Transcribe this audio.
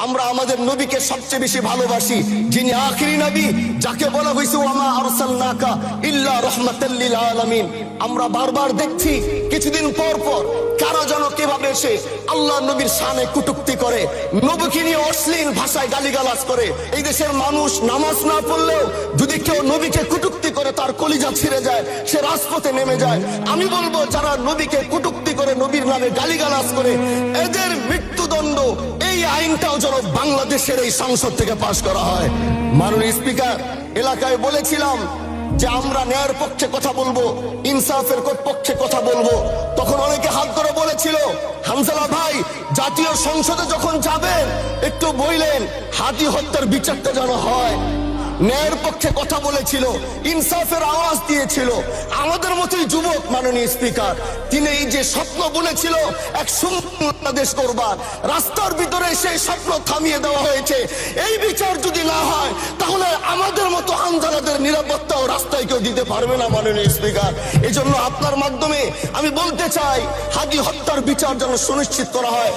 আমরা আমাদের নবীকে সবচেয়ে বেশি ভালোবাসি, যিনি আখিরি নবী, যাকে বলা হয়েছে ওয়ামা আরসালনাকা ইল্লা রাহমাতাল লিল আলামিন। আমরা বারবার দেখছি কিছুদিন পর পর কারা যেন কিভাবে এসে আল্লাহ নবীর শানে কটূক্তি করে, নবীকে নিয়ে অশ্লীল ভাষায় গালিগালাজ করে। এই দেশের মানুষ নামাজ না পড়লেও যদি কেউ নবীকে কটূক্তি করে তার কলিজা ছিঁড়ে যায়, সে রাজপথে নেমে যায়। আমি বলবো যারা নবীকে কটূক্তি করে, নবীর নামে গালিগালাজ করে, এদের মৃত্যুদণ্ড এই আইনটাও যেন বাংলাদেশের এই সংসদ থেকে পাশ করা হয়। মাননীয় স্পিকার, এলাকায় বলেছিলাম যে আমরা ন্যায়ের পক্ষে কথা বলবো, ইনসাফের পক্ষে কথা বলবো। তখন অনেকে হাত ধরে বলেছিল, হামজালা ভাই জাতীয় সংসদে যখন যাবেন একটু বললেন হাদি হত্যার বিচারটা যেন হয়। ন্যায়ের পক্ষে কথা বলেছিল, ইনসাফের আওয়াজ দিয়েছিল। আমাদের মতোই যুবক মাননীয় স্পিকার, তিনি এই যে স্বপ্ন বলেছিল এক সুন্দর বাংলাদেশ করবার, রাস্তার ভিতরে সেই স্বপ্ন থামিয়ে দেওয়া হয়েছে। এই বিচার যদি না হয় তাহলে আমাদের মতো আন্দোলনের নিরাপত্তাও রাস্তায় কেউ দিতে পারবে না মাননীয় স্পিকার। এই জন্য আপনার মাধ্যমে আমি বলতে চাই, হাদি হত্যার বিচার যেন সুনিশ্চিত করা হয়।